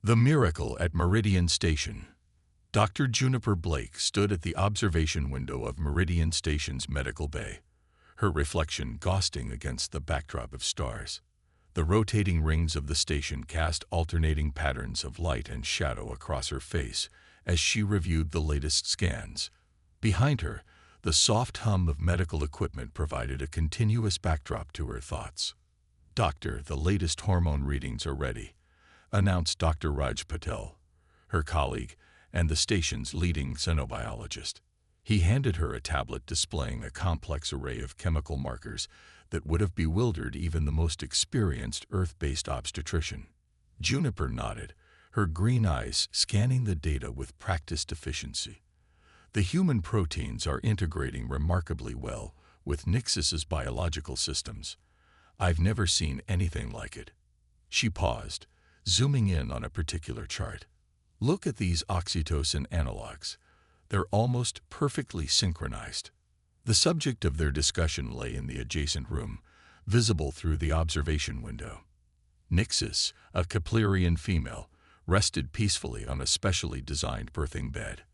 The Miracle at Meridian Station. Dr. Juniper Blake stood at the observation window of Meridian Station's medical bay, her reflection ghosting against the backdrop of stars. The rotating rings of the station cast alternating patterns of light and shadow across her face as she reviewed the latest scans. Behind her, the soft hum of medical equipment provided a continuous backdrop to her thoughts. "Doctor, the latest hormone readings are ready," announced Dr. Raj Patel, her colleague and the station's leading xenobiologist. He handed her a tablet displaying a complex array of chemical markers that would have bewildered even the most experienced Earth-based obstetrician. Juniper nodded, her green eyes scanning the data with practiced efficiency. The human proteins are integrating remarkably well with Nixis's biological systems. "I've never seen anything like it." She paused, zooming in on a particular chart. "Look at these oxytocin analogs. They're almost perfectly synchronized." The subject of their discussion lay in the adjacent room, visible through the observation window. Nixis, a Keplerian female, rested peacefully on a specially designed birthing bed.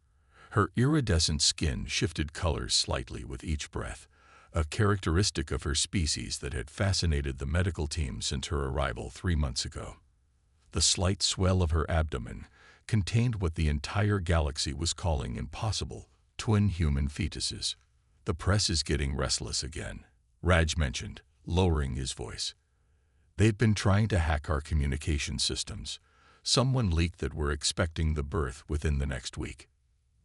Her iridescent skin shifted colors slightly with each breath, a characteristic of her species that had fascinated the medical team since her arrival 3 months ago. The slight swell of her abdomen contained what the entire galaxy was calling impossible twin human fetuses. "The press is getting restless again," Raj mentioned, lowering his voice. "They've been trying to hack our communication systems. Someone leaked that we're expecting the birth within the next week."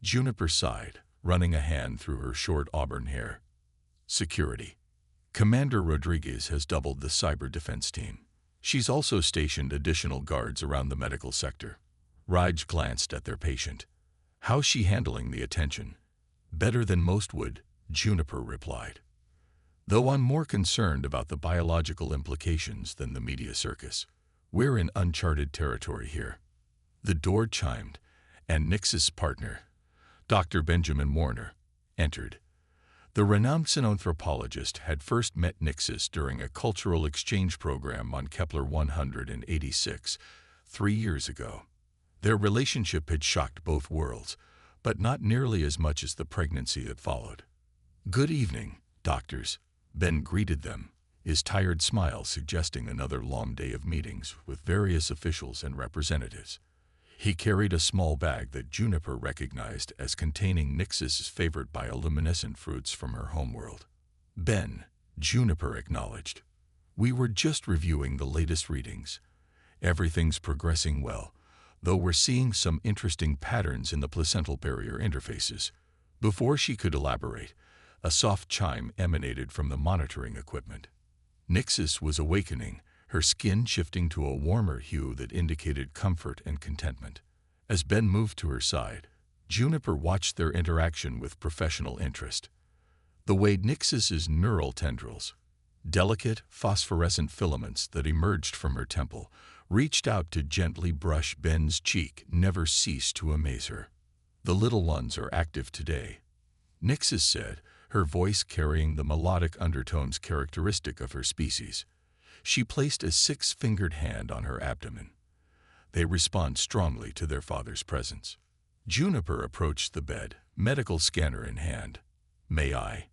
Juniper sighed, running a hand through her short auburn hair. "Security. Commander Rodriguez has doubled the cyber defense team. She's also stationed additional guards around the medical sector." Raj glanced at their patient. "How's she handling the attention?" "Better than most would," Juniper replied. "Though I'm more concerned about the biological implications than the media circus. We're in uncharted territory here." The door chimed, and Nix's partner, Dr. Benjamin Warner, entered. The renowned xenanthropologist had first met Nixis during a cultural exchange program on Kepler 186, 3 years ago. Their relationship had shocked both worlds, but not nearly as much as the pregnancy that followed. "Good evening, doctors," Ben greeted them, his tired smile suggesting another long day of meetings with various officials and representatives. He carried a small bag that Juniper recognized as containing Nixis's favorite bioluminescent fruits from her homeworld. "Ben," Juniper acknowledged. "We were just reviewing the latest readings. Everything's progressing well, though we're seeing some interesting patterns in the placental barrier interfaces." Before she could elaborate, a soft chime emanated from the monitoring equipment. Nixis was awakening, her skin shifting to a warmer hue that indicated comfort and contentment. As Ben moved to her side, Juniper watched their interaction with professional interest. The way Nixis's neural tendrils, delicate phosphorescent filaments that emerged from her temple, reached out to gently brush Ben's cheek never ceased to amaze her. "The little ones are active today," Nixis said, her voice carrying the melodic undertones characteristic of her species. She placed a 6-fingered hand on her abdomen. "They respond strongly to their father's presence." Juniper approached the bed, medical scanner in hand. "May I?"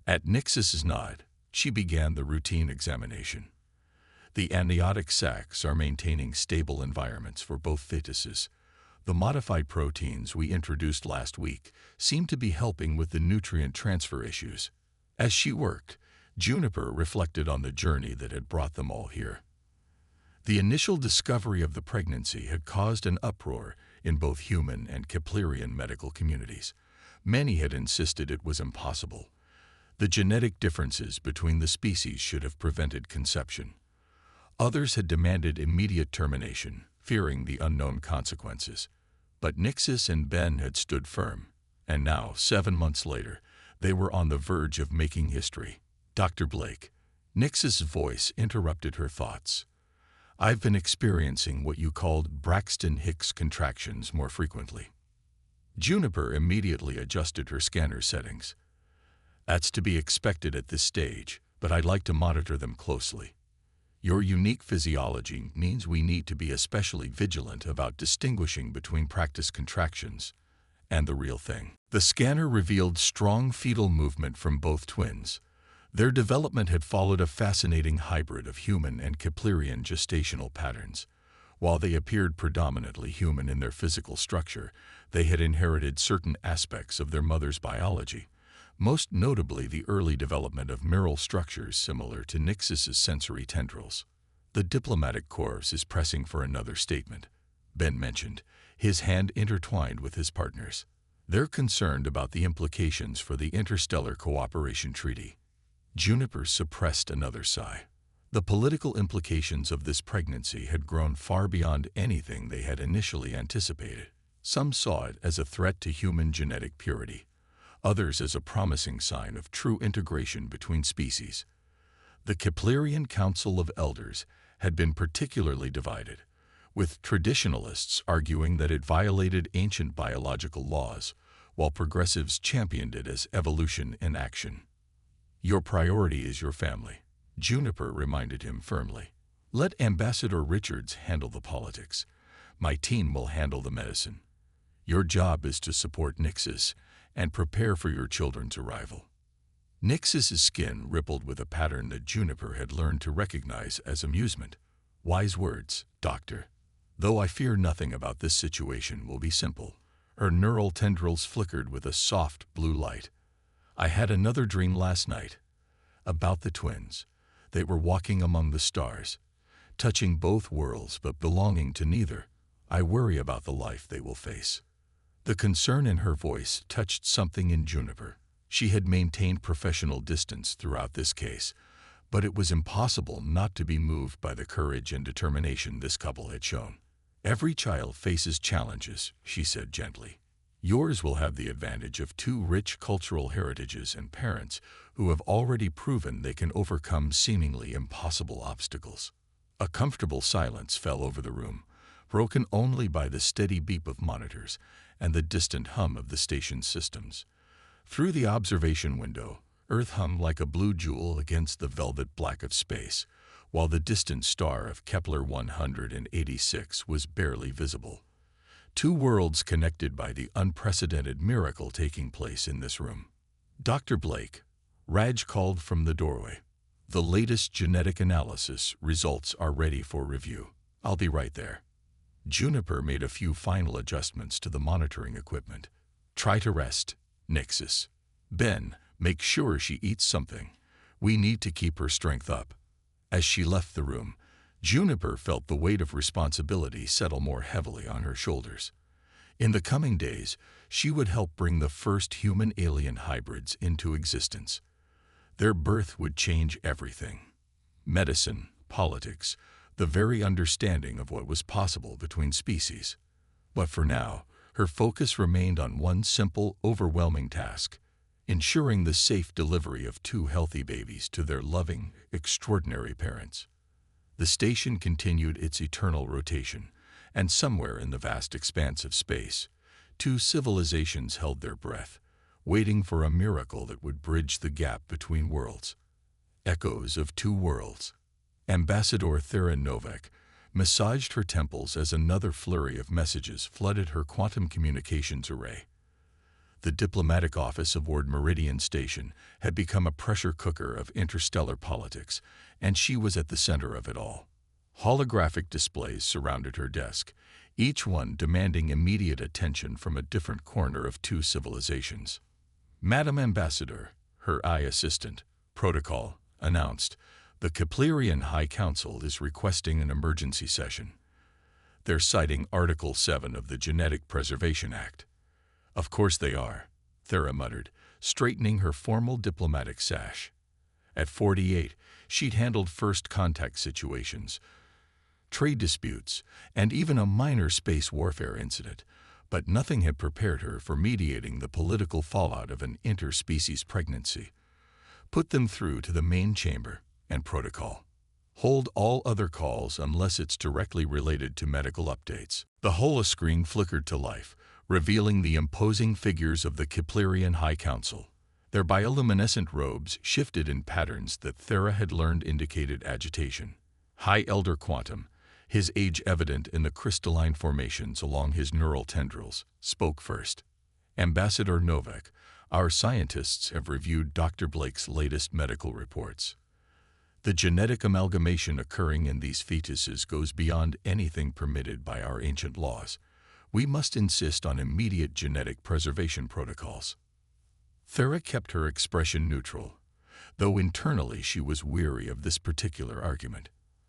At Nixis's nod, she began the routine examination. "The amniotic sacs are maintaining stable environments for both fetuses. The modified proteins we introduced last week seem to be helping with the nutrient transfer issues." As she worked, Juniper reflected on the journey that had brought them all here. The initial discovery of the pregnancy had caused an uproar in both human and Keplerian medical communities. Many had insisted it was impossible. The genetic differences between the species should have prevented conception. Others had demanded immediate termination, fearing the unknown consequences. But Nixis and Ben had stood firm, and now, 7 months later, they were on the verge of making history. "Dr. Blake," Nix's voice interrupted her thoughts. "I've been experiencing what you called Braxton Hicks contractions more frequently." Juniper immediately adjusted her scanner settings. "That's to be expected at this stage, but I'd like to monitor them closely." Your unique physiology means we need to be especially vigilant about distinguishing between practice contractions and the real thing. The scanner revealed strong fetal movement from both twins. Their development had followed a fascinating hybrid of human and Keplerian gestational patterns. While they appeared predominantly human in their physical structure, they had inherited certain aspects of their mother's biology, most notably the early development of neural structures similar to Nix's sensory tendrils. "The diplomatic corps is pressing for another statement," Ben mentioned, his hand intertwined with his partner's. "They're concerned about the implications for the Interstellar Cooperation Treaty." Juniper suppressed another sigh. The political implications of this pregnancy had grown far beyond anything they had initially anticipated. Some saw it as a threat to human genetic purity, others as a promising sign of true integration between species. The Keplerian Council of Elders had been particularly divided, with traditionalists arguing that it violated ancient biological laws, while progressives championed it as evolution in action. "Your priority is your family," Juniper reminded him firmly. "Let Ambassador Richards handle the politics. My team will handle the medicine. Your job is to support Nix's and prepare for your children's arrival." Nix's skin rippled with a pattern that Juniper had learned to recognize as amusement. "Wise words, Doctor. Though I fear nothing about this situation will be simple." Her neural tendrils flickered with a soft blue light. "I had another dream last night about the twins. They were walking among the stars, touching both worlds but belonging to neither. I worry about the life they will face." The concern in her voice touched something in Juniper. She had maintained professional distance throughout this case, but it was impossible not to be moved by the courage and determination this couple had shown. "Every child faces challenges," she said gently. "Yours will have the advantage of two rich cultural heritages and parents who have already proven they can overcome seemingly impossible obstacles." A comfortable silence fell over the room, broken only by the steady beep of monitors and the distant hum of the station's systems. Through the observation window, Earth hummed like a blue jewel against the velvet black of space, while the distant star of Kepler 186 was barely visible. Two worlds connected by the unprecedented miracle taking place in this room. "Dr. Blake," Raj called from the doorway. "The latest genetic analysis results are ready for review. I'll be right there." Juniper made a few final adjustments to the monitoring equipment. "Try to rest, Nixis. Ben, make sure she eats something. We need to keep her strength up." As she left the room, Juniper felt the weight of responsibility settle more heavily on her shoulders. In the coming days, she would help bring the first human-alien hybrids into existence. Their birth would change everything. Medicine, politics, the very understanding of what was possible between species. But for now, her focus remained on one simple, overwhelming task: ensuring the safe delivery of two healthy babies to their loving, extraordinary parents. The station continued its eternal rotation, and somewhere in the vast expanse of space, two civilizations held their breath, waiting for a miracle that would bridge the gap between worlds. Echoes of two worlds. Ambassador Thera Novak massaged her temples as another flurry of messages flooded her quantum communications array. The diplomatic office aboard Meridian Station had become a pressure cooker of interstellar politics, and she was at the center of it all. Holographic displays surrounded her desk, each one demanding immediate attention from a different corner of two civilizations. "Madam Ambassador," her eye assistant, Protocol, announced, "the Keplerian High Council is requesting an emergency session. They're citing Article 7 of the Genetic Preservation Act." "Of course they are," Thera muttered, straightening her formal diplomatic sash. At 48, she'd handled FirstContact situations, trade disputes, and even a minor space warfare incident, but nothing had prepared her for mediating the political fallout of an interspecies pregnancy. "Put them through to the main chamber and Protocol. Hold all other calls unless it's directly related to medical updates." The holoscreen flickered to life, revealing the imposing figures of the Keplerian High Council. Their bioluminescent robes shifted in patterns that Thera had learned indicated agitation. High Elder Quantum, his age evident in the crystalline formations along his neural tendrils, spoke first. Ambassador Novak, our scientists have reviewed Dr. Blake's latest medical reports. The genetic amalgamation occurring in these fetuses goes beyond anything permitted by our ancient laws. We must insist on immediate genetic preservation protocols. Thera kept her expression neutral, though internally she was weary of this particular argument.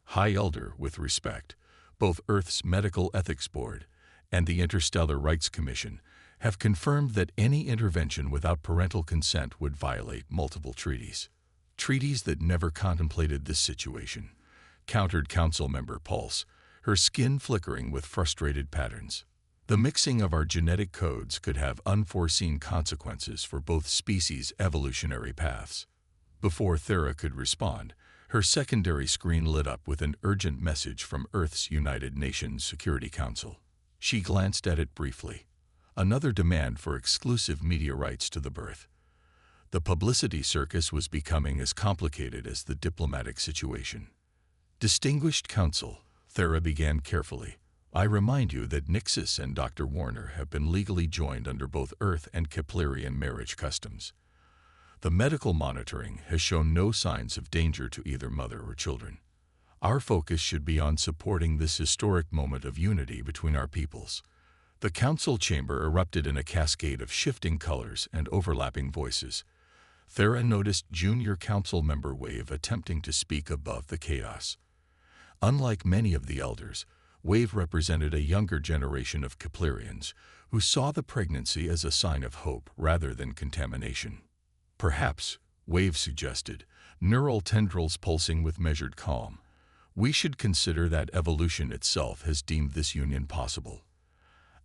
High Elder, with respect, both Earth's Medical Ethics Board and the Interstellar Rights Commission have confirmed that any intervention without parental consent would violate multiple treaties. Treaties that never contemplated this situation, countered Council Member Pulse, her skin flickering with frustrated patterns. The mixing of our genetic codes could have unforeseen consequences for both species' evolutionary paths. Before Thera could respond, her secondary screen lit up with an urgent message from Earth's United Nations Security Council. She glanced at it briefly. Another demand for exclusive media rights to the birth. The publicity circus was becoming as complicated as the diplomatic situation. Distinguished Counsel, Thera began carefully, I remind you that Nixus and Dr. Warner have been legally joined under both Earth and Keplerian marriage customs. The medical monitoring has shown no signs of danger to either mother or children. Our focus should be on supporting this historic moment of unity between our peoples. The council chamber erupted in a cascade of shifting colors and overlapping voices. Thera noticed junior council member Wave attempting to speak above the chaos. Unlike many of the elders, Wave represented a younger generation of Keplerians who saw the pregnancy as a sign of hope rather than contamination. Perhaps, Wave suggested, neural tendrils pulsing with measured calm. We should consider that evolution itself has deemed this union possible.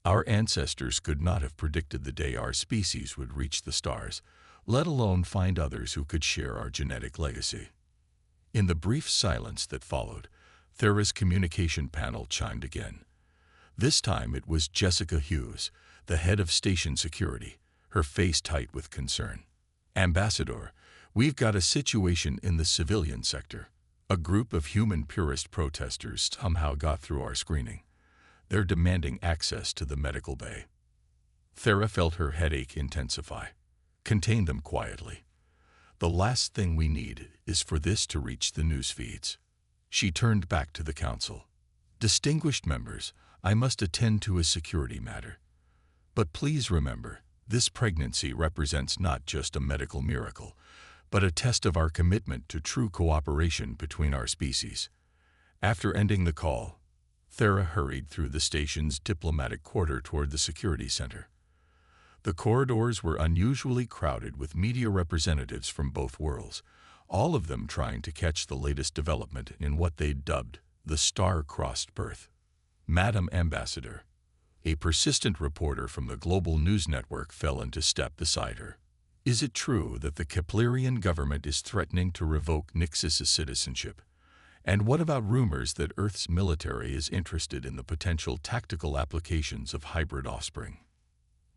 Our ancestors could not have predicted the day our species would reach the stars, let alone find others who could share our genetic legacy. In the brief silence that followed, Thera's communication panel chimed again. This time it was Jessica Hughes, the head of station security, her face tight with concern. Ambassador, we've got a situation in the civilian sector. A group of human purist protesters somehow got through our screening. They're demanding access to the medical bay. Thera felt her headache intensify. Contain them quietly. The last thing we need is for this to reach the news feeds. She turned back to the council. Distinguished members, I must attend to a security matter. But please remember, this pregnancy represents not just a medical miracle, but a test of our commitment to true cooperation between our species. After ending the call, Thera hurried through the station's diplomatic quarter toward the security center. The corridors were unusually crowded with media representatives from both worlds, all of them trying to catch the latest development in what they'd dubbed the star-crossed birth. Madam Ambassador, a persistent reporter from the global news network fell into step beside her. Is it true that the Keplerian government is threatening to revoke Nixus's citizenship? And what about rumors that Earth's military is interested in the potential tactical applications of hybrid offspring?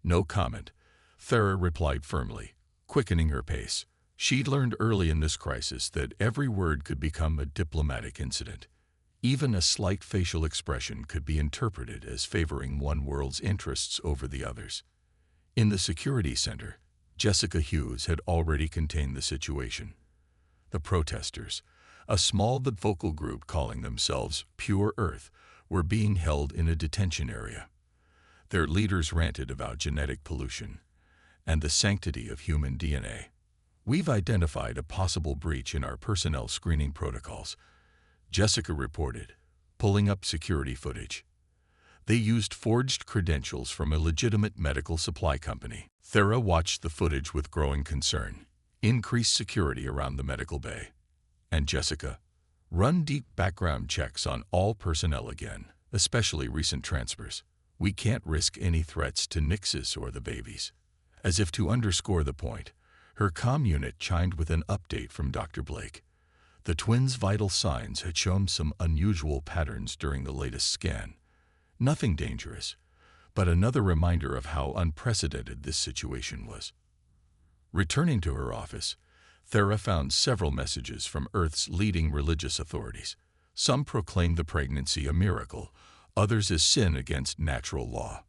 No comment, Thera replied firmly, quickening her pace. She'd learned early in this crisis that every word could become a diplomatic incident. Even a slight facial expression could be interpreted as favoring one world's interests over the others. In the security center, Jessica Hughes had already contained the situation. The protesters, a small but vocal group calling themselves Pure Earth, were being held in a detention area. Their leaders ranted about genetic pollution and the sanctity of human DNA. We've identified a possible breach in our personnel screening protocols, Jessica reported, pulling up security footage. They used forged credentials from a legitimate medical supply company. Thera watched the footage with growing concern. Increase security around the medical bay. And Jessica, run deep background checks on all personnel again, especially recent transfers. We can't risk any threats to Nixus or the babies. As if to underscore the point, her comm unit chimed with an update from Dr. Blake. The twins' vital signs had shown some unusual patterns during the latest scan. Nothing dangerous, but another reminder of how unprecedented this situation was. Returning to her office, Thera found several messages from Earth's leading religious authorities. Some proclaimed the pregnancy a miracle, others a sin against natural law.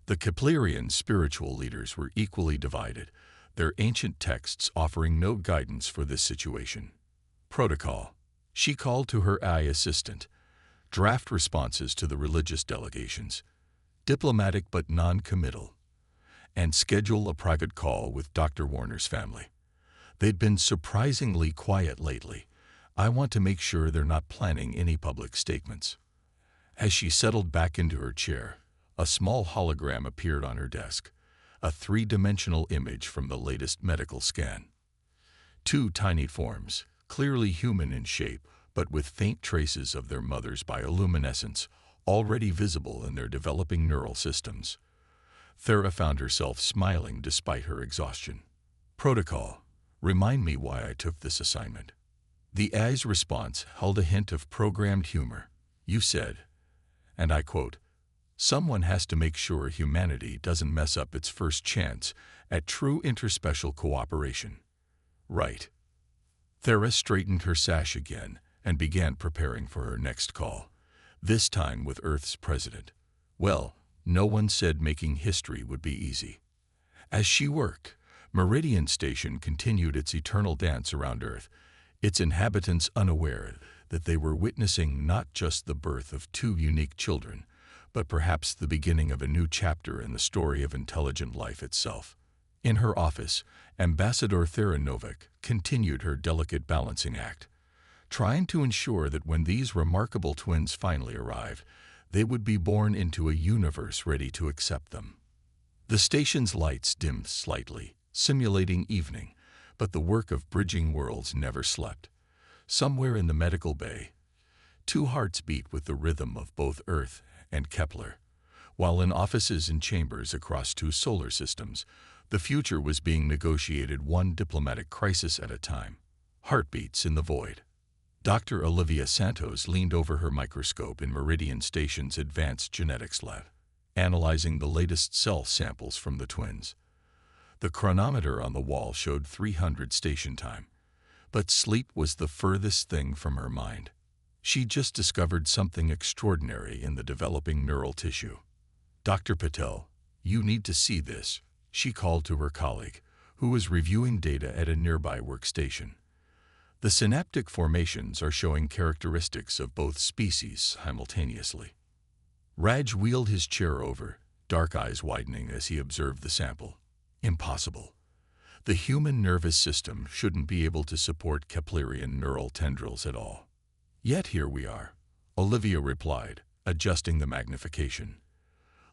The Keplerian spiritual leaders were equally divided, their ancient texts offering no guidance for this situation. Protocol. She called to her AI assistant. Draft responses to the religious delegations. Diplomatic but non-committal. And schedule a private call with Dr. Warner's family. They'd been surprisingly quiet lately. I want to make sure they're not planning any public statements. As she settled back into her chair, a small hologram appeared on her desk, a three-dimensional image from the latest medical scan. Two tiny forms, clearly human in shape, but with faint traces of their mother's bioluminescence, already visible in their developing neural systems. Thera found herself smiling despite her exhaustion. Protocol. Remind me why I took this assignment. The AI's response held a hint of programmed humor. You said, and I quote, "Someone has to make sure humanity doesn't mess up its first chance at true interspecial cooperation." Right. Thera straightened her sash again and began preparing for her next call, this time with Earth's president. Well, no one said making history would be easy. As she worked, Meridian Station continued its eternal dance around Earth, its inhabitants unaware that they were witnessing not just the birth of two unique children, but perhaps the beginning of a new chapter in the story of intelligent life itself. In her office, Ambassador Thera Novak continued her delicate balancing act, trying to ensure that when these remarkable twins finally arrived, they would be born into a universe ready to accept them. The station's lights dimmed slightly, simulating evening, but the work of bridging worlds never slept. Somewhere in the medical bay, two hearts beat with the rhythm of both Earth and Kepler, while in offices and chambers across two solar systems, the future was being negotiated one diplomatic crisis at a time. Heartbeats in the void. Dr. Olivia Santos leaned over her microscope in Meridian Station's advanced genetics lab, analyzing the latest cell samples from the twins. The chronometer on the wall showed 300 station time, but sleep was the furthest thing from her mind. She just discovered something extraordinary in the developing neural tissue. "Dr. Patel, you need to see this," she called to her colleague, who was reviewing data at a nearby workstation. The synaptic formations are showing characteristics of both species simultaneously. Raj wheeled his chair over, dark eyes widening as he observed the sample. Impossible. The human nervous system shouldn't be able to support Keplerian neural tendrils at all. Yet here we are, Olivia replied, adjusting the magnification.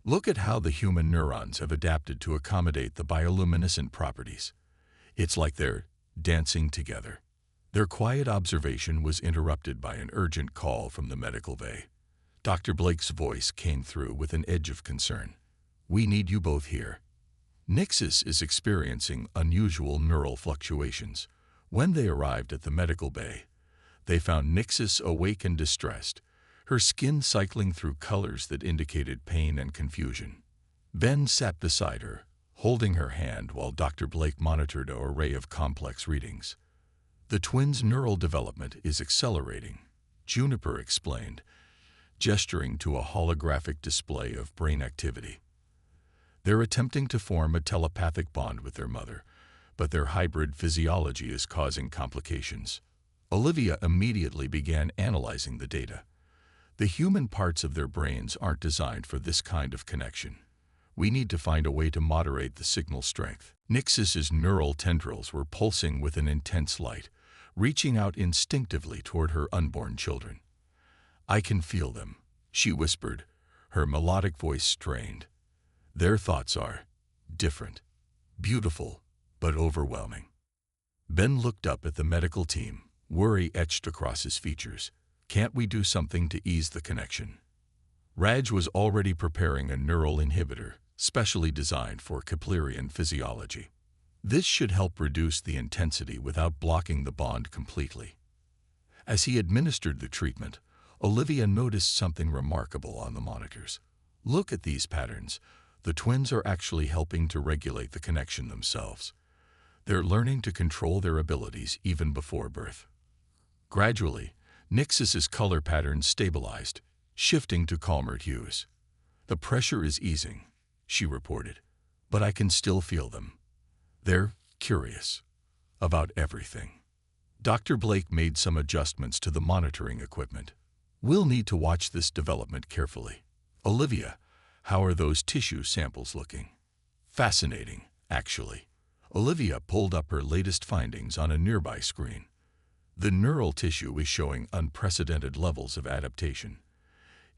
Look at how the human neurons have adapted to accommodate the bioluminescent properties. It's like they're dancing together. Their quiet observation was interrupted by an urgent call from the medical bay. Dr. Blake's voice came through with an edge of concern. "We need you both here. Nixus is experiencing unusual neural fluctuations. When they arrived at the medical bay, they found Nixus awake and distressed, her skin cycling through colors that indicated pain and confusion. Ben sat beside her, holding her hand while Dr. Blake monitored an array of complex readings. "The twins' neural development is accelerating," Juniper explained, gesturing to a holographic display of brain activity. "They're attempting to form a telepathic bond with their mother, but their hybrid physiology is causing complications." Olivia immediately began analyzing the data. The human parts of their brains aren't designed for this kind of connection. We need to find a way to moderate the signal strength. Nixus's neural tendrils were pulsing with an intense light, reaching out instinctively toward her unborn children. "I can feel them," she whispered, her melodic voice strained. "Their thoughts are different, beautiful, but overwhelming." Ben looked up at the medical team, worry etched across his features. "Can't we do something to ease the connection?" Raj was already preparing a neural inhibitor, specially designed for Keplerian physiology. This should help reduce the intensity without blocking the bond completely. As he administered the treatment, Olivia noticed something remarkable on the monitors. "Look at these patterns. The twins are actually helping to regulate the connection themselves. They're learning to control their abilities even before birth." Gradually, Nixus's color patterns stabilized, shifting to calmer hues. "The pressure is easing," she reported, "but I can still feel them. They're curious about everything." Dr. Blake made some adjustments to the monitoring equipment. "We'll need to watch this development carefully. Olivia, how are those tissue samples looking?" "Fascinating, actually." Olivia pulled up her latest findings on a nearby screen. "The neural tissue is showing unprecedented levels of adaptation.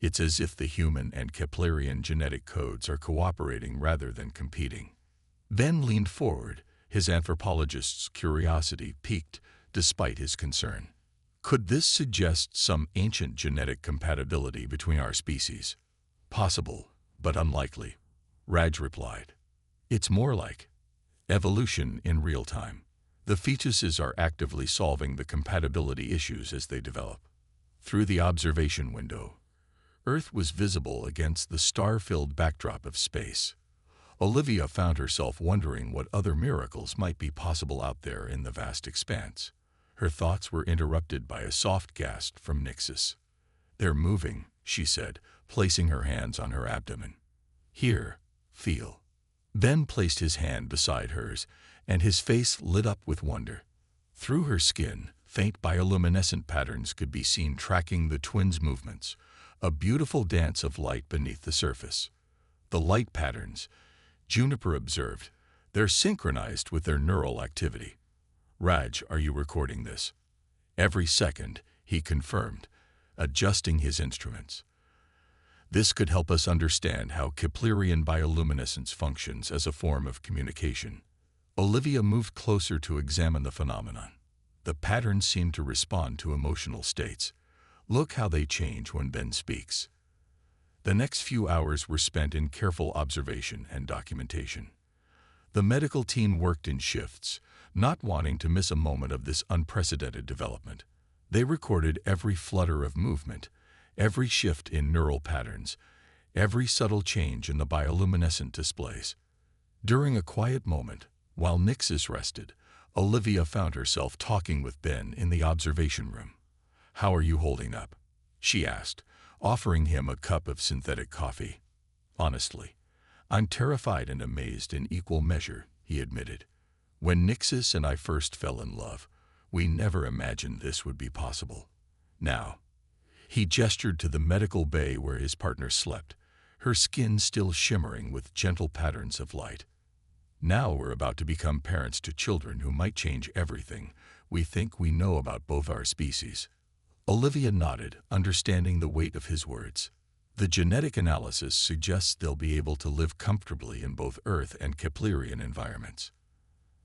It's as if the human and Keplerian genetic codes are cooperating rather than competing." Ben leaned forward, his anthropologist's curiosity piqued despite his concern. "Could this suggest some ancient genetic compatibility between our species?" "Possible, but unlikely," Raj replied. "It's more like evolution in real time. The fetuses are actively solving the compatibility issues as they develop." Through the observation window, Earth was visible against the star-filled backdrop of space. Olivia found herself wondering what other miracles might be possible out there in the vast expanse. Her thoughts were interrupted by a soft gasp from Nixus. "They're moving," she said, placing her hands on her abdomen. "Here, feel." Ben placed his hand beside hers, and his face lit up with wonder. Through her skin, faint bioluminescent patterns could be seen tracking the twins' movements, a beautiful dance of light beneath the surface. "The light patterns," Juniper observed, "they're synchronized with their neural activity." "Raj, are you recording this?" "Every second," he confirmed, adjusting his instruments. "This could help us understand how Keplerian bioluminescence functions as a form of communication." Olivia moved closer to examine the phenomenon. The patterns seemed to respond to emotional states. "Look how they change when Ben speaks." The next few hours were spent in careful observation and documentation. The medical team worked in shifts, not wanting to miss a moment of this unprecedented development. They recorded every flutter of movement, every shift in neural patterns, every subtle change in the bioluminescent displays. During a quiet moment, while Nixus rested, Olivia found herself talking with Ben in the observation room. "How are you holding up?" she asked, offering him a cup of synthetic coffee. "Honestly, I'm terrified and amazed in equal measure," he admitted. "When Nixus and I first fell in love, we never imagined this would be possible. Now," he gestured to the medical bay where his partner slept, her skin still shimmering with gentle patterns of light. "Now we're about to become parents to children who might change everything we think we know about both our species." Olivia nodded, understanding the weight of his words. "The genetic analysis suggests they'll be able to live comfortably in both Earth and Keplerian environments.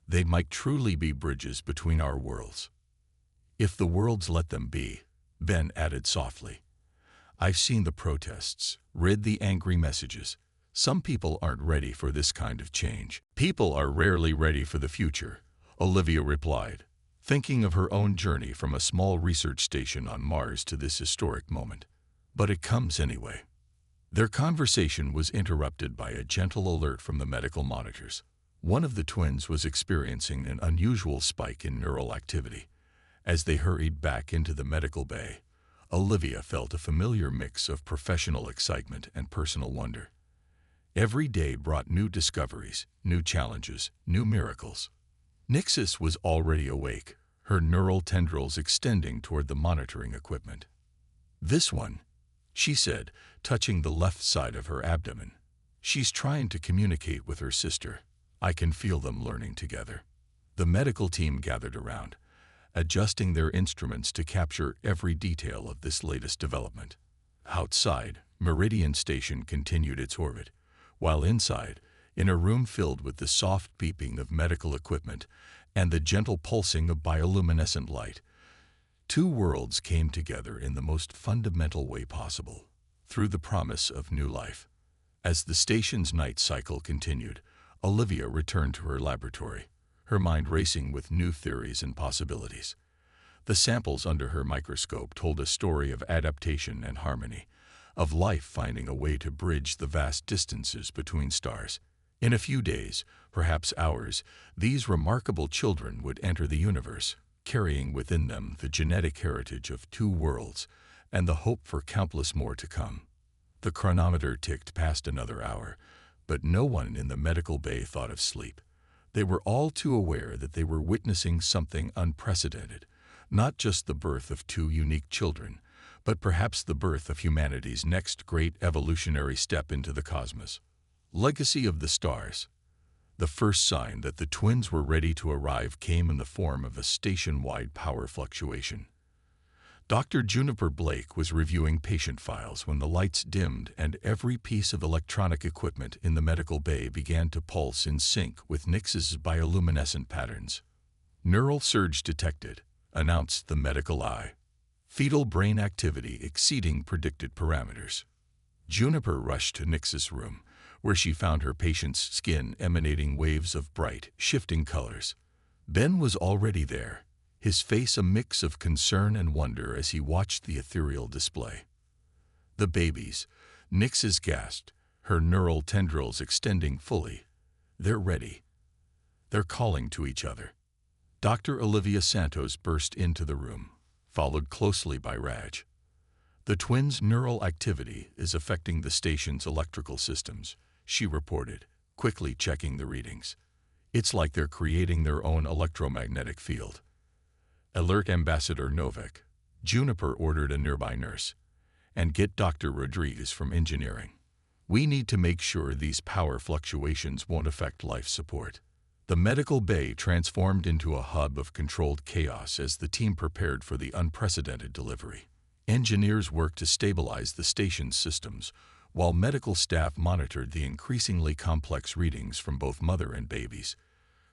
They might truly be bridges between our worlds. If the worlds let them be," Ben added softly. "I've seen the protests, read the angry messages. Some people aren't ready for this kind of change." "People are rarely ready for the future," Olivia replied, thinking of her own journey from a small research station on Mars to this historic moment. "But it comes anyway." Their conversation was interrupted by a gentle alert from the medical monitors. One of the twins was experiencing an unusual spike in neural activity. As they hurried back into the medical bay, Olivia felt a familiar mix of professional excitement and personal wonder. Every day brought new discoveries, new challenges, new miracles. Nixus was already awake, her neural tendrils extending toward the monitoring equipment. "This one," she said, touching the left side of her abdomen. "She's trying to communicate with her sister. I can feel them learning together." The medical team gathered around, adjusting their instruments to capture every detail of this latest development. Outside, Meridian Station continued its orbit, while inside, in a room filled with the soft beeping of medical equipment and the gentle pulsing of bioluminescent light, two worlds came together in the most fundamental way possible, through the promise of new life. As the station's night cycle continued, Olivia returned to her laboratory, her mind racing with new theories and possibilities. The samples under her microscope told a story of adaptation and harmony, of life finding a way to bridge the vast distances between stars. In a few days, perhaps hours, these remarkable children would enter the universe, carrying within them the genetic heritage of two worlds and the hope for countless more to come. The chronometer ticked past another hour, but no one in the medical bay thought of sleep. They were all too aware that they were witnessing something unprecedented, not just the birth of two unique children, but perhaps the birth of humanity's next great evolutionary step into the cosmos. Legacy of the stars. The first sign that the twins were ready to arrive came in the form of a station-wide power fluctuation. Dr. Juniper Blake was reviewing patient files when the lights dimmed and every piece of electronic equipment in the medical bay began to pulse in sync with Nix's bioluminescent patterns. "Neural surge detected," announced the medical eye. "Fetal brain activity exceeding predicted parameters." Juniper rushed to Nix's room, where she found her patient's skin emanating waves of bright, shifting colors. Ben was already there, his face a mix of concern and wonder as he watched the ethereal display. "The babies," Nix's gasped, her neural tendrils extending fully. "They're ready. They're calling to each other." Dr. Olivia Santos burst into the room, followed closely by Raj. "The twins' neural activity is affecting the station's electrical systems," she reported, quickly checking the readings. "It's like they're creating their own electromagnetic field." "Alert Ambassador Novak," Juniper ordered a nearby nurse, "and get Dr. Rodriguez from engineering. We need to make sure these power fluctuations won't affect life support." The medical bay transformed into a hub of controlled chaos as the team prepared for the unprecedented delivery. Engineers worked to stabilize the station's systems, while medical staff monitored the increasingly complex readings from both mother and babies.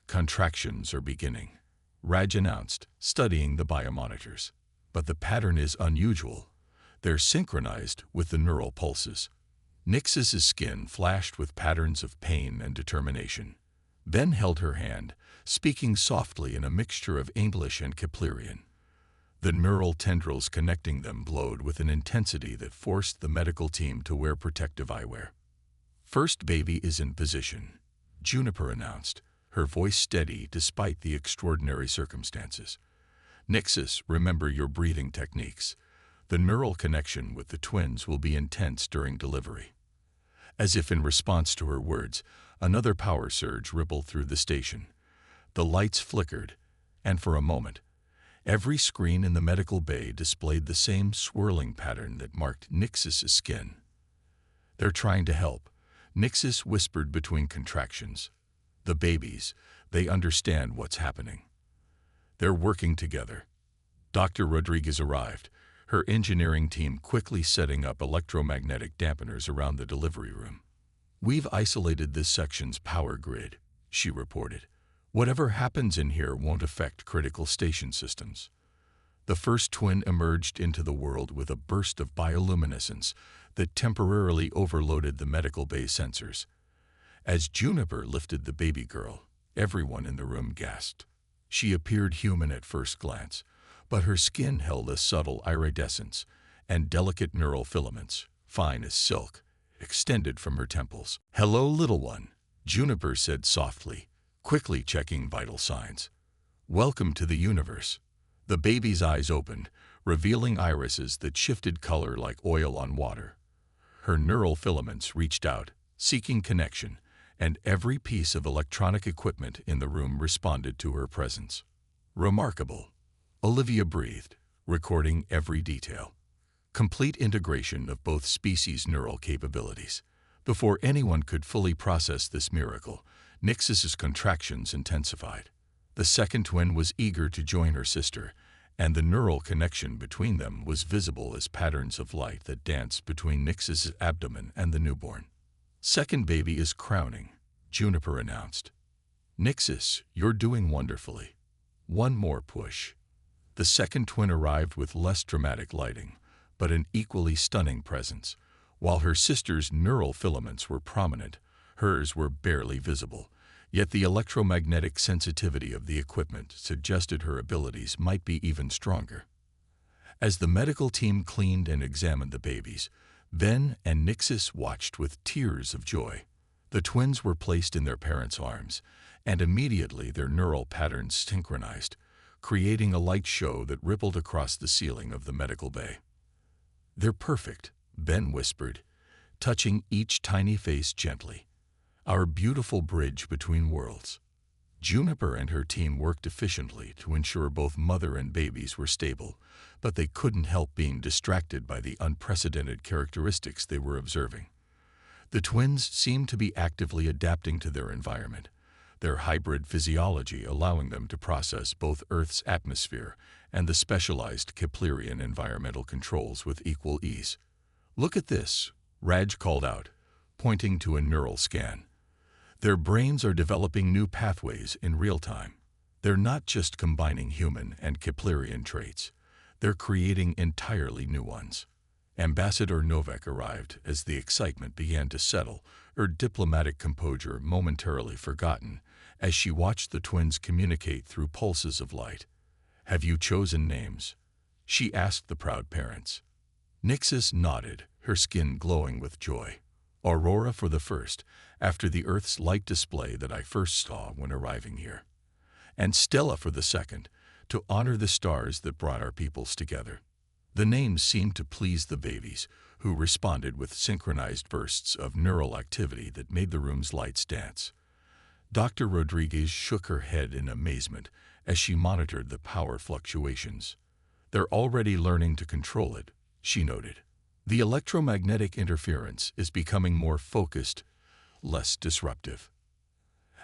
"Contractions are beginning," Raj announced, studying the biomonitors. "But the pattern is unusual. They're synchronized with the neural pulses." Nix's skin flashed with patterns of pain and determination. Ben held her hand, speaking softly in a mixture of English and Keplerian. The neural tendrils connecting them glowed with an intensity that forced the medical team to wear protective eyewear. "First baby is in position," Juniper announced, her voice steady despite the extraordinary circumstances. "Nixus, remember your breathing techniques. The neural connection with the twins will be intense during delivery." As if in response to her words, another power surge rippled through the station. The lights flickered, and for a moment, every screen in the medical bay displayed the same swirling pattern that marked Nix's skin. "They're trying to help," Nixis whispered between contractions. "The babies, they understand what's happening. They're working together." Dr. Rodriguez arrived, her engineering team quickly setting up electromagnetic dampeners around the delivery room. "We've isolated this section's power grid," she reported. "Whatever happens in here won't affect critical station systems." The first twin emerged into the world with a burst of bioluminescence that temporarily overloaded the medical bay sensors. As Juniper lifted the baby girl, everyone in the room gasped. She appeared human at first glance, but her skin held a subtle iridescence, and delicate neural filaments, fine as silk, extended from her temples. "Hello, little one," Juniper said softly, quickly checking vital signs. "Welcome to the universe." The baby's eyes opened, revealing irises that shifted color like oil on water. Her neural filaments reached out, seeking connection, and every piece of electronic equipment in the room responded to her presence. "Remarkable," Olivia breathed, recording every detail. Complete integration of both species' neural capabilities. Before anyone could fully process this miracle, Nix's contractions intensified. The second twin was eager to join her sister, and the neural connection between them was visible as patterns of light that danced between Nix's abdomen and the newborn. "Second baby is crowning," Juniper announced. "Nixis, you're doing wonderfully. One more push." The second twin arrived with less dramatic lighting, but an equally stunning presence. While her sister's neural filaments were prominent, hers were barely visible, yet the electromagnetic sensitivity of the equipment suggested her abilities might be even stronger. As the medical team cleaned and examined the babies, Ben and Nixis watched with tears of joy. The twins were placed in their parents' arms, and immediately their neural patterns synchronized, creating a light show that rippled across the ceiling of the medical bay. "They're perfect," Ben whispered, touching each tiny face gently. "Our beautiful bridge between worlds." Juniper and her team worked efficiently to ensure both mother and babies were stable, but they couldn't help being distracted by the unprecedented characteristics they were observing. The twins seemed to be actively adapting to their environment, their hybrid physiology allowing them to process both Earth's atmosphere and the specialized Keplerian environmental controls with equal ease. "Look at this," Raj called out, pointing to a neural scan. "Their brains are developing new pathways in real time. They're not just combining human and Keplerian traits, they're creating entirely new ones." Ambassador Novak arrived as the excitement began to settle, her diplomatic composure momentarily forgotten, as she watched the twins communicate through pulses of light. "Have you chosen names?" she asked the proud parents. Nixis nodded, her skin glowing with joy. "Aurora for the first, after the Earth's light display that I first saw when arriving here. And Stella for the second, to honor the stars that brought our peoples together." The names seemed to please the babies, who responded with synchronized bursts of neural activity that made the room's lights dance. Dr. Rodriguez shook her head in amazement as she monitored the power fluctuations. "They're already learning to control it," she noted. "The electromagnetic interference is becoming more focused, less disruptive."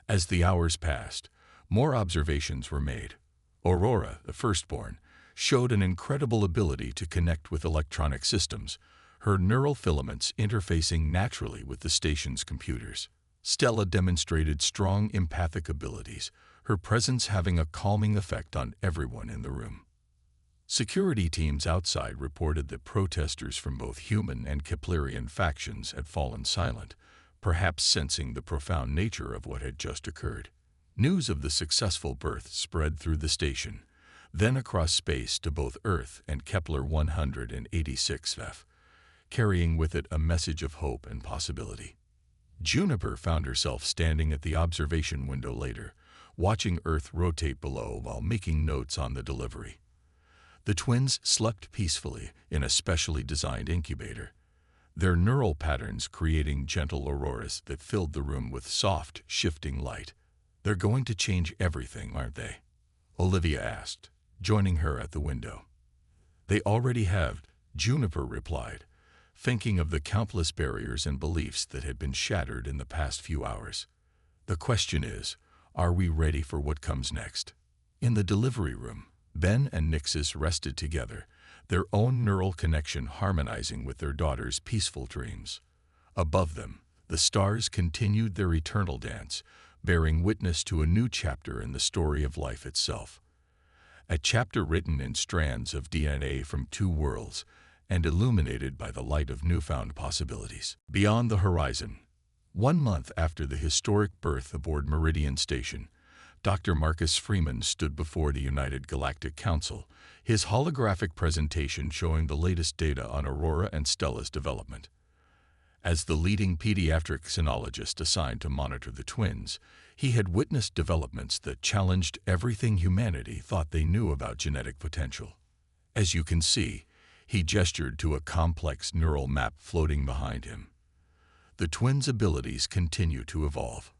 As the hours passed, more observations were made. Aurora, the firstborn, showed an incredible ability to connect with electronic systems, her neural filaments interfacing naturally with the station's computers. Stella demonstrated strong empathic abilities, her presence having a calming effect on everyone in the room. Security teams outside reported that protesters from both human and Keplerian factions had fallen silent, perhaps sensing the profound nature of what had just occurred. News of the successful birth spread through the station, then across space to both Earth and Kepler 186f, carrying with it a message of hope and possibility. Juniper found herself standing at the observation window later, watching Earth rotate below while making notes on the delivery. The twins slept peacefully in a specially designed incubator, their neural patterns creating gentle auroras that filled the room with soft, shifting light. "They're going to change everything, aren't they?" Olivia asked, joining her at the window. "They already have," Juniper replied, thinking of the countless barriers and beliefs that had been shattered in the past few hours. "The question is, are we ready for what comes next?" In the delivery room, Ben and Nixis rested together, their own neural connection harmonizing with their daughter's peaceful dreams. Above them, the stars continued their eternal dance, bearing witness to a new chapter in the story of life itself. A chapter written in strands of DNA from two worlds and illuminated by the light of newfound possibilities. Beyond the horizon, 1 month after the historic birth aboard Meridian Station, Dr. Marcus Freeman stood before the United Galactic Council, his holographic presentation showing the latest data on Aurora and Stella's development. As the leading pediatric cynologist assigned to monitor the twins, he had witnessed developments that challenged everything humanity thought they knew about genetic potential. "As you can see," he gestured to a complex neural map floating behind him, "the twins' abilities continue to evolve.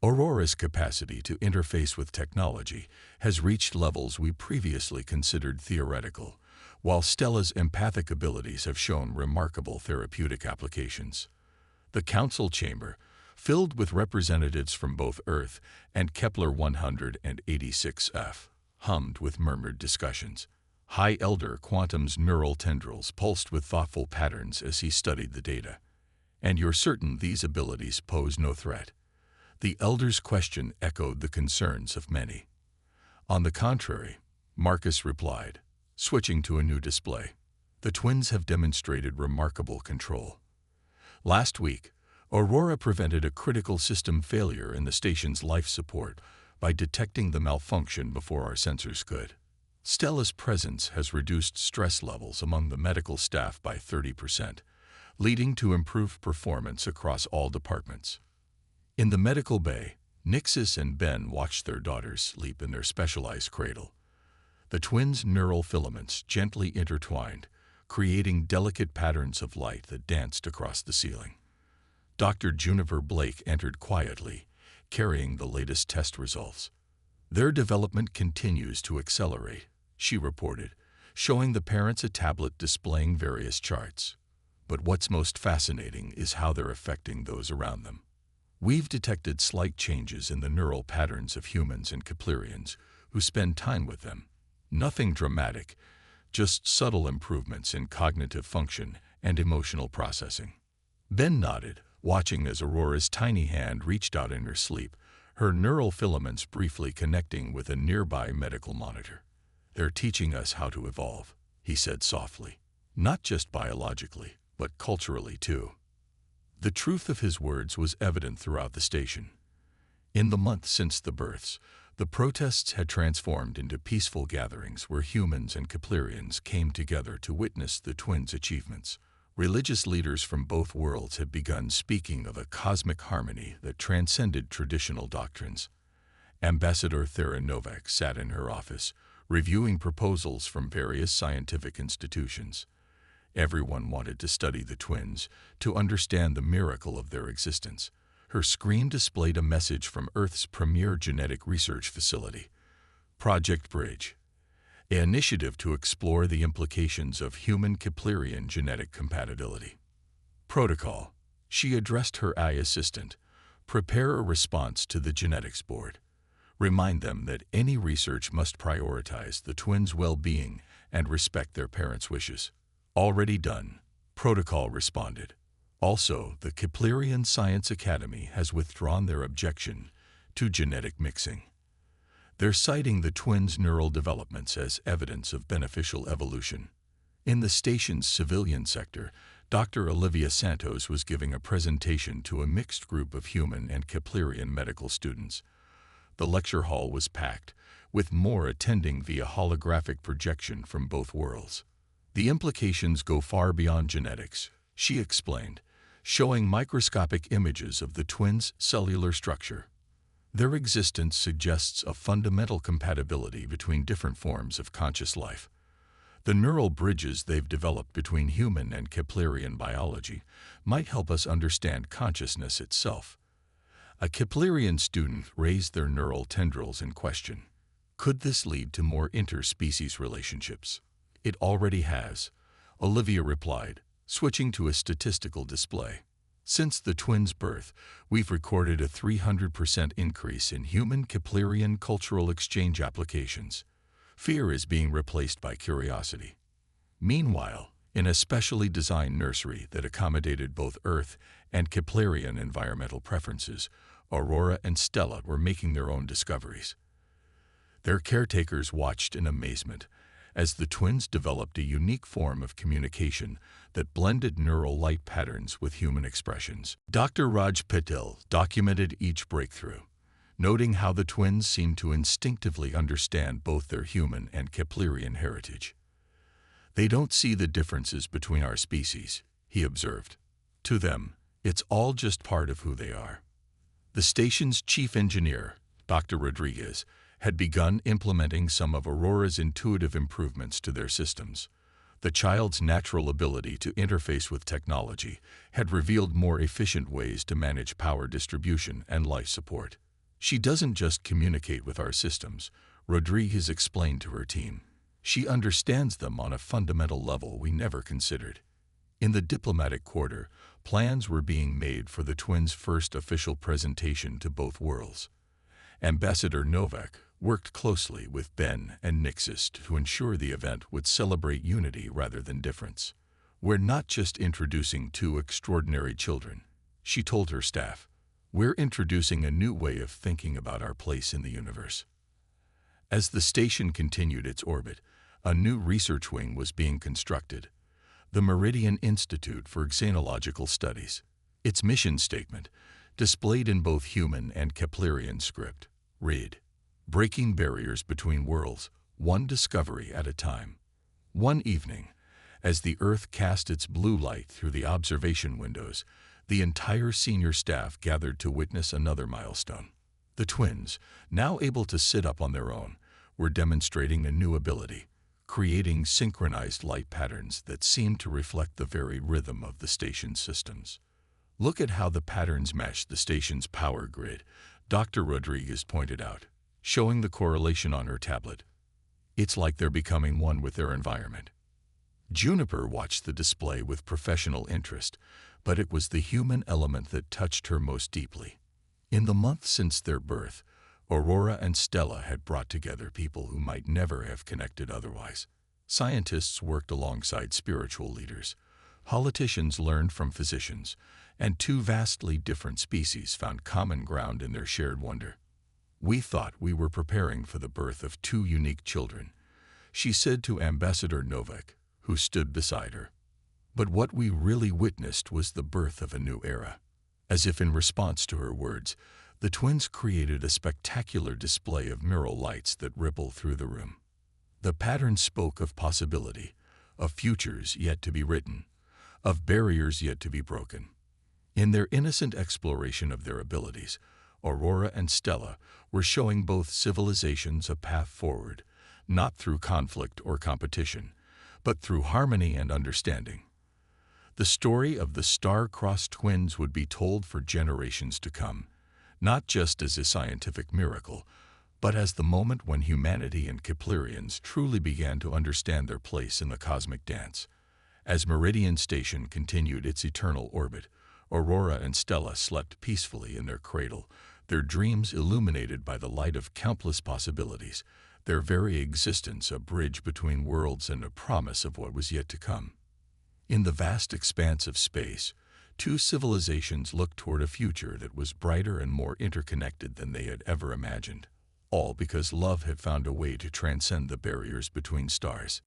Aurora's capacity to interface with technology has reached levels we previously considered theoretical, while Stella's empathic abilities have shown remarkable therapeutic applications." The council chamber, filled with representatives from both Earth and Kepler 186f, hummed with murmured discussions. High Elder Quantum's neural tendrils pulsed with thoughtful patterns as he studied the data. "And you're certain these abilities pose no threat?" The Elder's question echoed the concerns of many. "On the contrary," Marcus replied, switching to a new display. "The twins have demonstrated remarkable control. Last week, Aurora prevented a critical system failure in the station's life support by detecting the malfunction before our sensors could. Stella's presence has reduced stress levels among the medical staff by 30%, leading to improved performance across all departments." In the medical bay, Nixis and Ben watched their daughters sleep in their specialized cradle. The twins' neural filaments gently intertwined, creating delicate patterns of light that danced across the ceiling. Dr. Juniper Blake entered quietly, carrying the latest test results. "Their development continues to accelerate," she reported, showing the parents a tablet displaying various charts. "But what's most fascinating is how they're affecting those around them. We've detected slight changes in the neural patterns of humans and Keplerians who spend time with them. Nothing dramatic, just subtle improvements in cognitive function and emotional processing." Ben nodded, watching as Aurora's tiny hand reached out in her sleep, her neural filaments briefly connecting with a nearby medical monitor. "They're teaching us how to evolve," he said softly. "Not just biologically, but culturally too." The truth of his words was evident throughout the station. In the months since the births, the protests had transformed into peaceful gatherings where humans and Keplerians came together to witness the twins' achievements. Religious leaders from both worlds had begun speaking of a cosmic harmony that transcended traditional doctrines. Ambassador Thera Novak sat in her office, reviewing proposals from various scientific institutions. Everyone wanted to study the twins, to understand the miracle of their existence. Her screen displayed a message from Earth's premier genetic research facility, Project Bridge, an initiative to explore the implications of human-Keplerian genetic compatibility. "Protocol," she addressed her AI assistant. "Prepare a response to the genetics board. Remind them that any research must prioritize the twins' well-being and respect their parents' wishes." "Already done," Protocol responded. Also, the Keplerian Science Academy has withdrawn their objection to genetic mixing. They're citing the twins' neural developments as evidence of beneficial evolution. In the station's civilian sector, Dr. Olivia Santos was giving a presentation to a mixed group of human and Keplerian medical students. The lecture hall was packed, with more attending via holographic projection from both worlds. "The implications go far beyond genetics," she explained, showing microscopic images of the twins' cellular structure. "Their existence suggests a fundamental compatibility between different forms of conscious life. The neural bridges they've developed between human and Keplerian biology might help us understand consciousness itself." A Keplerian student raised their neural tendrils in question. "Could this lead to more interspecies relationships?" "It already has," Olivia replied, switching to a statistical display. "Since the twins' birth, we've recorded a 300% increase in human-Keplerian cultural exchange applications. Fear is being replaced by curiosity." Meanwhile, in a specially designed nursery that accommodated both Earth and Keplerian environmental preferences, Aurora and Stella were making their own discoveries. Their caretakers watched in amazement as the twins developed a unique form of communication that blended neural light patterns with human expressions. Dr. Raj Patel documented each breakthrough, noting how the twins seemed to instinctively understand both their human and Keplerian heritage. "They don't see the differences between our species," he observed. "To them, it's all just part of who they are." The station's chief engineer, Dr. Rodriguez, had begun implementing some of Aurora's intuitive improvements to their systems. The child's natural ability to interface with technology had revealed more efficient ways to manage power distribution and life support. "She doesn't just communicate with our systems," Rodriguez explained to her team. "She understands them on a fundamental level we never considered." In the diplomatic quarter, plans were being made for the twins' first official presentation to both worlds. Ambassador Novak worked closely with Ben and Nixis to ensure the event would celebrate unity rather than difference. "We're not just introducing two extraordinary children," she told her staff. "We're introducing a new way of thinking about our place in the universe." As the station continued its orbit, a new research wing was being constructed, the Meridian Institute for Xenological Studies. Its mission statement, displayed in both human and Keplerian script, read, "Breaking barriers between worlds, one discovery at a time." One evening, as the Earth cast its blue light through the observation windows, the entire senior staff gathered to witness another milestone. The twins, now able to sit up on their own, were demonstrating a new ability, creating synchronized light patterns that seemed to reflect the very rhythm of the station's systems. "Look at how the patterns mesh the station's power grid," Dr. Rodriguez pointed out, showing the correlation on her tablet. "It's like they're becoming one with their environment." Juniper watched the display with professional interest, but it was the human element that touched her most deeply. In the months since their birth, Aurora and Stella had brought together people who might never have connected otherwise. Scientists worked alongside spiritual leaders, politicians learned from physicians, and two vastly different species found common ground in their shared wonder. "We thought we were preparing for the birth of two unique children," she said to Ambassador Novak, who stood beside her. "But what we really witnessed was the birth of a new era." As if in response to her words, the twins created a spectacular display of mural lights that rippled through the room. The pattern spoke of possibility, of futures yet to be written, of barriers yet to be broken. In their innocent exploration of their abilities, Aurora and Stella were showing both civilizations a path forward, not through conflict or competition, but through harmony and understanding. The story of the star-crossed twins would be told for generations to come, not just as a scientific miracle, but as the moment when humanity and Keplerians truly began to understand their place in the cosmic dance. As Meridian Station continued its eternal orbit, Aurora and Stella slept peacefully in their cradle, their dreams illuminated by the light of countless possibilities, their very existence a bridge between worlds and a promise of what was yet to come. In the vast expanse of space, two civilizations looked toward a future that was brighter and more interconnected than they had ever imagined, all because love had found a way to transcend the barriers between stars.